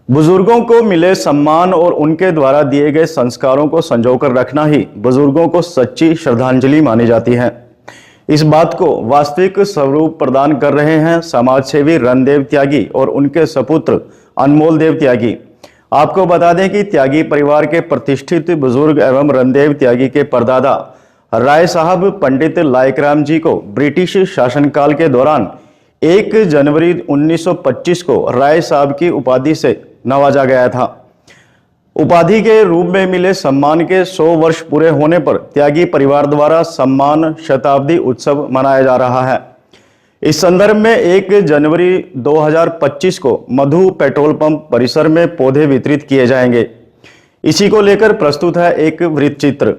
बुजुर्गों को मिले सम्मान और उनके द्वारा दिए गए संस्कारों को संजोकर रखना ही बुजुर्गों को सच्ची श्रद्धांजलि मानी जाती है। इस बात को वास्तविक स्वरूप प्रदान कर रहे हैं समाजसेवी रणदेव त्यागी और उनके सपुत्र अनमोल देव त्यागी। आपको बता दें कि त्यागी परिवार के प्रतिष्ठित बुजुर्ग एवं रणदेव त्यागी के परदादा राय साहब पंडित लायकराम जी को ब्रिटिश शासनकाल के दौरान 1 जनवरी 1925 को राय साहब की उपाधि से नवाजा गया था। उपाधि के रूप में मिले सम्मान के 100 वर्ष पूरे होने पर त्यागी परिवार द्वारा सम्मान शताब्दी उत्सव मनाया जा रहा है। इस संदर्भ में 1 जनवरी 2025 को मधु पेट्रोल पंप परिसर में पौधे वितरित किए जाएंगे। इसी को लेकर प्रस्तुत है एक वृत्त चित्र।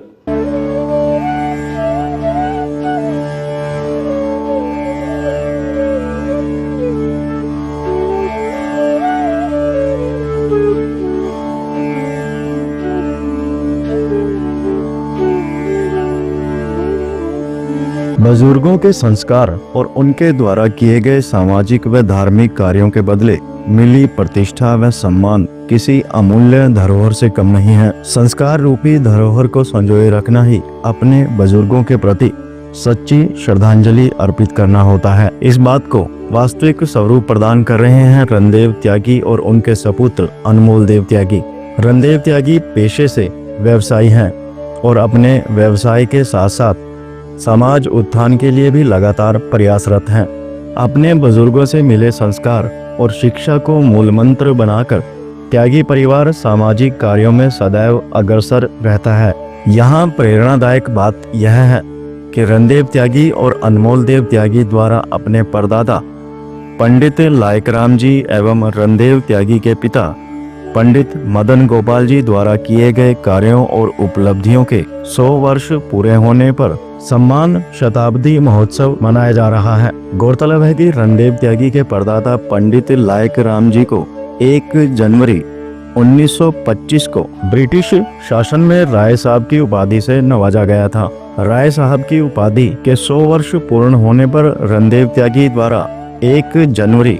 बुजुर्गों के संस्कार और उनके द्वारा किए गए सामाजिक व धार्मिक कार्यों के बदले मिली प्रतिष्ठा व सम्मान किसी अमूल्य धरोहर से कम नहीं है। संस्कार रूपी धरोहर को संजोए रखना ही अपने बुजुर्गों के प्रति सच्ची श्रद्धांजलि अर्पित करना होता है। इस बात को वास्तविक स्वरूप प्रदान कर रहे हैं रणदेव त्यागी और उनके सपुत्र अनमोल देव त्यागी। रणदेव त्यागी पेशे से व्यवसायी हैं और अपने व्यवसाय के साथ साथ समाज उत्थान के लिए भी लगातार प्रयासरत हैं। अपने बुजुर्गों से मिले संस्कार और शिक्षा को मूल मंत्र बनाकर त्यागी परिवार सामाजिक कार्यों में सदैव अग्रसर रहता है। यहाँ प्रेरणादायक बात यह है कि रणदेव त्यागी और अनमोल देव त्यागी द्वारा अपने परदादा पंडित लायकराम जी एवं रणदेव त्यागी के पिता पंडित मदन गोपाल जी द्वारा किए गए कार्यों और उपलब्धियों के 100 वर्ष पूरे होने पर सम्मान शताब्दी महोत्सव मनाया जा रहा है। गौरतलब है कि रणदेव त्यागी के परदादा पंडित लायकराम जी को 1 जनवरी 1925 को ब्रिटिश शासन में राय साहब की उपाधि से नवाजा गया था। राय साहब की उपाधि के 100 वर्ष पूर्ण होने पर रणदेव त्यागी द्वारा 1 जनवरी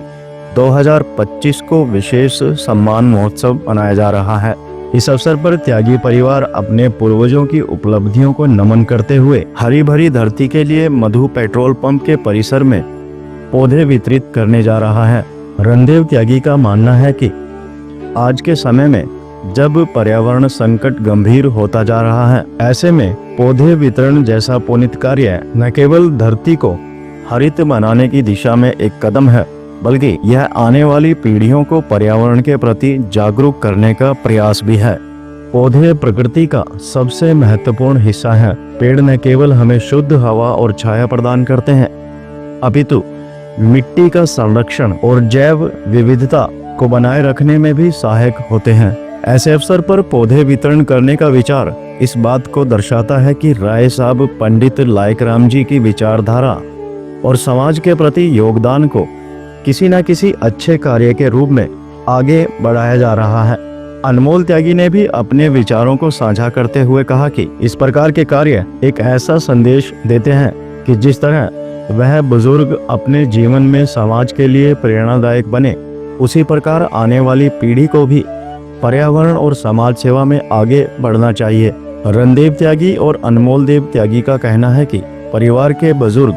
2025 को विशेष सम्मान महोत्सव मनाया जा रहा है। इस अवसर पर त्यागी परिवार अपने पूर्वजों की उपलब्धियों को नमन करते हुए हरी भरी धरती के लिए मधु पेट्रोल पंप के परिसर में पौधे वितरित करने जा रहा है। रणदेव त्यागी का मानना है कि आज के समय में जब पर्यावरण संकट गंभीर होता जा रहा है, ऐसे में पौधे वितरण जैसा पुनीत कार्य न केवल धरती को हरित बनाने की दिशा में एक कदम है, बल्कि यह आने वाली पीढ़ियों को पर्यावरण के प्रति जागरूक करने का प्रयास भी है। पौधे प्रकृति का सबसे महत्वपूर्ण हिस्सा है। पेड़ न केवल हमें शुद्ध हवा और छाया प्रदान करते हैं, अपितु मिट्टी का संरक्षण और जैव विविधता को बनाए रखने में भी सहायक होते हैं। ऐसे अवसर पर पौधे वितरण करने का विचार इस बात को दर्शाता है कि राय साहब पंडित लायकराम जी की विचारधारा और समाज के प्रति योगदान को किसी न किसी अच्छे कार्य के रूप में आगे बढ़ाया जा रहा है। अनमोल त्यागी ने भी अपने विचारों को साझा करते हुए कहा कि इस प्रकार के कार्य एक ऐसा संदेश देते हैं कि जिस तरह वह बुजुर्ग अपने जीवन में समाज के लिए प्रेरणादायक बने, उसी प्रकार आने वाली पीढ़ी को भी पर्यावरण और समाज सेवा में आगे बढ़ना चाहिए। रणदेव त्यागी और अनमोल देव त्यागी का कहना है कि परिवार के बुजुर्ग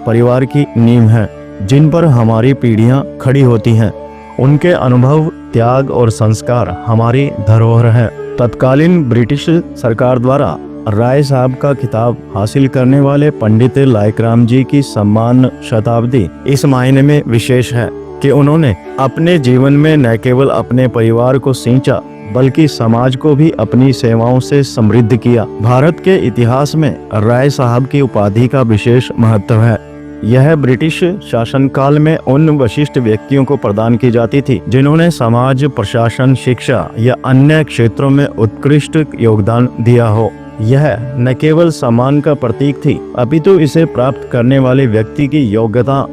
परिवार की नींव है, जिन पर हमारी पीढ़ियां खड़ी होती हैं। उनके अनुभव, त्याग और संस्कार हमारी धरोहर है। तत्कालीन ब्रिटिश सरकार द्वारा राय साहब का खिताब हासिल करने वाले पंडित लायकराम जी की सम्मान शताब्दी इस मायने में विशेष है कि उन्होंने अपने जीवन में न केवल अपने परिवार को सींचा, बल्कि समाज को भी अपनी सेवाओं से समृद्ध किया। भारत के इतिहास में राय साहब की उपाधि का विशेष महत्व है। यह ब्रिटिश शासनकाल में उन विशिष्ट व्यक्तियों को प्रदान की जाती थी जिन्होंने समाज, प्रशासन, शिक्षा या अन्य क्षेत्रों में उत्कृष्ट योगदान दिया हो। यह न केवल सम्मान का प्रतीक थी, अपितु इसे प्राप्त करने वाले व्यक्ति की योग्यता,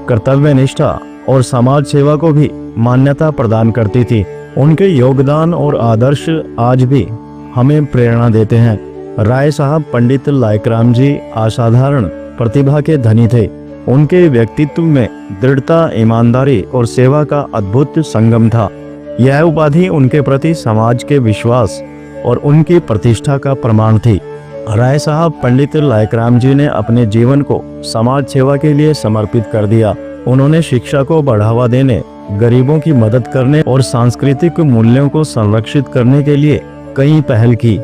कर्तव्यनिष्ठा और समाज सेवा को भी मान्यता प्रदान करती थी। उनके योगदान और आदर्श आज भी हमें प्रेरणा देते हैं। राय साहब पंडित लायकराम जी असाधारण प्रतिभा के धनी थे। उनके व्यक्तित्व में दृढ़ता, ईमानदारी और सेवा का अद्भुत संगम था। यह उपाधि उनके प्रति समाज के विश्वास और उनकी प्रतिष्ठा का प्रमाण थी। राय साहब पंडित लायकराम जी ने अपने जीवन को समाज सेवा के लिए समर्पित कर दिया। उन्होंने शिक्षा को बढ़ावा देने, गरीबों की मदद करने और सांस्कृतिक मूल्यों को संरक्षित करने के लिए कई पहल की।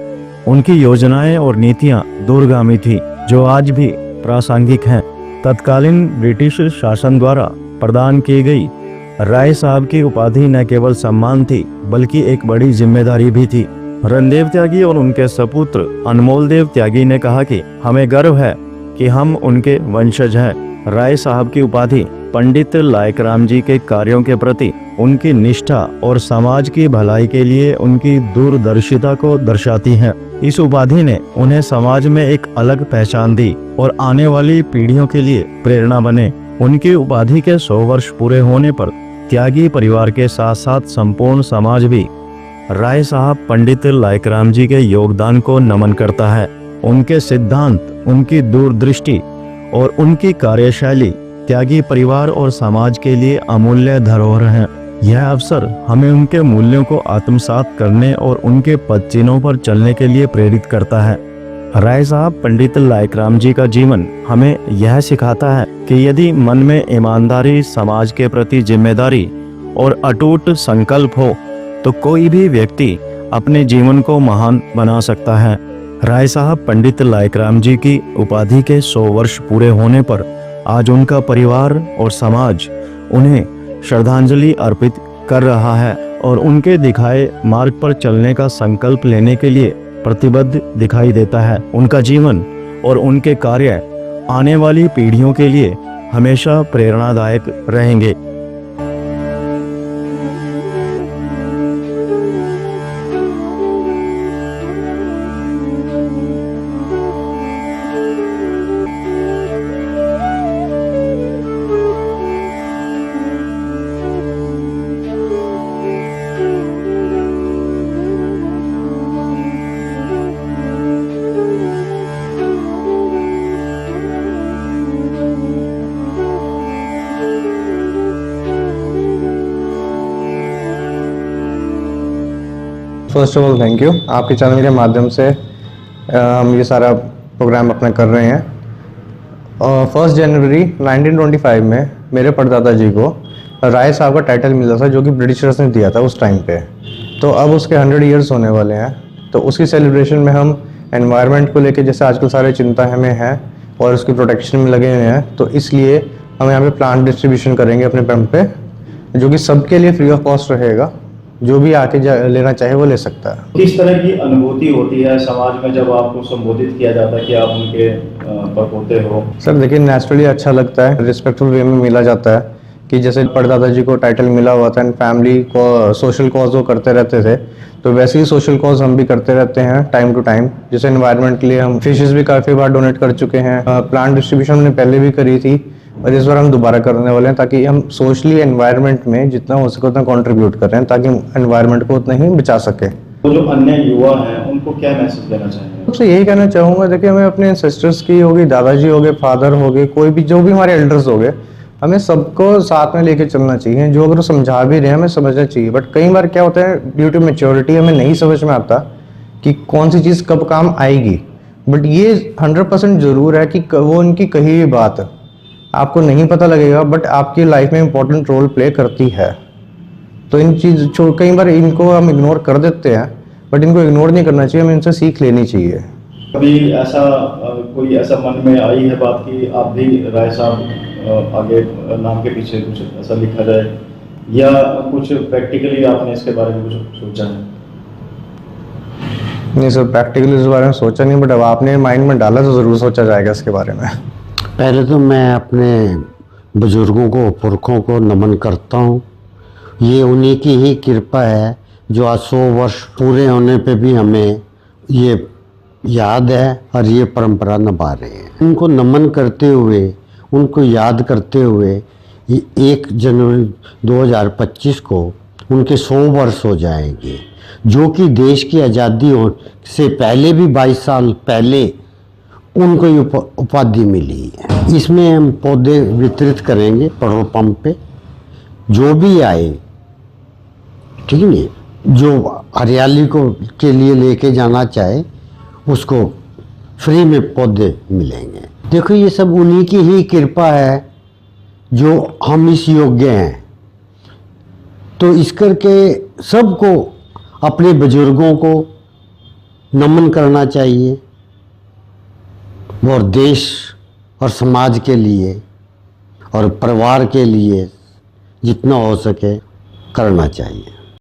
उनकी योजनाएं और नीतियां दूरगामी थी, जो आज भी प्रासंगिक हैं। तत्कालीन ब्रिटिश शासन द्वारा प्रदान की गई राय साहब की उपाधि न केवल सम्मान थी, बल्कि एक बड़ी जिम्मेदारी भी थी। रणदेव त्यागी और उनके सपुत्र अनमोल देव त्यागी ने कहा कि हमें गर्व है कि हम उनके वंशज हैं। राय साहब की उपाधि पंडित लायकराम जी के कार्यों के प्रति उनकी निष्ठा और समाज की भलाई के लिए उनकी दूरदर्शिता को दर्शाती है। इस उपाधि ने उन्हें समाज में एक अलग पहचान दी और आने वाली पीढ़ियों के लिए प्रेरणा बने। उनकी उपाधि के 100 वर्ष पूरे होने पर त्यागी परिवार के साथ साथ संपूर्ण समाज भी राय साहब पंडित लायकराम जी के योगदान को नमन करता है। उनके सिद्धांत, उनकी दूरदृष्टि और उनकी कार्यशैली त्यागी परिवार और समाज के लिए अमूल्य धरोहर हैं। यह अवसर हमें उनके मूल्यों को आत्मसात करने और उनके पद चिन्हों पर चलने के लिए प्रेरित करता है। राय साहब पंडित लायकराम जी का जीवन हमें यह सिखाता है कि यदि मन में ईमानदारी, समाज के प्रति जिम्मेदारी और अटूट संकल्प हो तो कोई भी व्यक्ति अपने जीवन को महान बना सकता है। राय साहब पंडित लायकराम जी की उपाधि के 100 वर्ष पूरे होने पर आज उनका परिवार और समाज उन्हें श्रद्धांजलि अर्पित कर रहा है और उनके दिखाए मार्ग पर चलने का संकल्प लेने के लिए प्रतिबद्ध दिखाई देता है। उनका जीवन और उनके कार्य आने वाली पीढ़ियों के लिए हमेशा प्रेरणादायक रहेंगे। First of all thank you, आपके चैनल के माध्यम से हम ये सारा प्रोग्राम अपना कर रहे हैं। 1 जनवरी 1925 में मेरे परदादा जी को राय साहब का टाइटल मिला था, जो कि ब्रिटिशर्स ने दिया था उस टाइम पे। तो अब उसके 100 ईयर्स होने वाले हैं, तो उसकी सेलिब्रेशन में हम एनवायरनमेंट को लेके, जैसे आजकल सारे चिंता हमें है और उसकी प्रोटेक्शन में लगे हुए हैं, तो इसलिए हम यहाँ पे प्लांट डिस्ट्रीब्यूशन करेंगे अपने पंप पे, जो कि सबके लिए फ्री ऑफ कॉस्ट रहेगा। जो भी आके लेना चाहे वो ले सकता है। किस तरह की अनुभूति होती है समाज में जब आपको संबोधित किया जाता है कि आप उनके परपोते हो? सर देखिए, नेचुरली अच्छा लगता है, रिस्पेक्टफुल वे में मिला जाता है कि जैसे परदादा जी को टाइटल मिला हुआ था एंड फैमिली को सोशल कॉज वो करते रहते थे, तो वैसे ही सोशल कॉज हम भी करते रहते हैं टाइम टू टाइम। जैसे एनवायरनमेंट के लिए हम फिशेस भी काफ़ी बार डोनेट कर चुके हैं, प्लांट डिस्ट्रीब्यूशन हमने पहले भी करी थी और इस बार हम दोबारा करने वाले हैं, ताकि हम सोशली एनवायरनमेंट में जितना हो सके उतना कंट्रीब्यूट कर रहे हैं, ताकि एनवायरनमेंट को उतना ही बचा सके। तो जो अन्य युवा हैं उनको क्या मैसेज देना चाहेंगे? सबसे यही कहना चाहूँगा, देखिए हमें अपने सिस्टर्स की होगी, दादाजी हो गए, फादर हो गए, कोई भी जो भी हमारे एल्डर्स हो गए, हमें सबको साथ में लेके चलना चाहिए। जो अगर समझा भी रहे हैं हमें समझना चाहिए, बट कई बार क्या होता है, ड्यू टू मेच्योरिटी हमें नहीं समझ में आता कि कौन सी चीज़ कब काम आएगी। बट ये 100% ज़रूर है कि वो उनकी कही हुई बात आपको नहीं पता लगेगा, बट आपकी लाइफ में इंपॉर्टेंट रोल प्ले करती है। तो इन चीज़ कई बार इनको हम इग्नोर कर देते हैं, बट इनको इग्नोर नहीं करना चाहिए, हमें इनसे सीख लेनी चाहिए। कभी ऐसा कोई ऐसा मन में आई है बात कि आप भी राय साहब आगे नाम के पीछे कुछ ऐसा लिखा जाए, या कुछ प्रैक्टिकली आपने इसके बारे में कुछ सोचा है? नहीं सर, प्रैक्टिकली इस बारे में सोचा नहीं, बट अब आपने माइंड में डाला तो ज़रूर सोचा जाएगा इसके बारे में। पहले तो मैं अपने बुजुर्गों को, पुरखों को नमन करता हूँ। ये उन्हीं की ही कृपा है जो आज 100 वर्ष पूरे होने पे भी हमें ये याद है और ये परंपरा निभा रहे हैं। उनको नमन करते हुए, उनको याद करते हुए 1 जनवरी 2025 को उनके 100 वर्ष हो जाएंगे, जो कि देश की आज़ादी से पहले भी 22 साल पहले उनको ये उपाधि मिली है। इसमें हम पौधे वितरित करेंगे पेट्रोल पंप पे। जो भी आए ठीक नहीं, जो हरियाली को के लिए लेके जाना चाहे उसको फ्री में पौधे मिलेंगे। देखो ये सब उन्हीं की ही कृपा है जो हम इस योग्य हैं। तो इस करके सबको अपने बुजुर्गों को नमन करना चाहिए और देश और समाज के लिए और परिवार के लिए जितना हो सके करना चाहिए।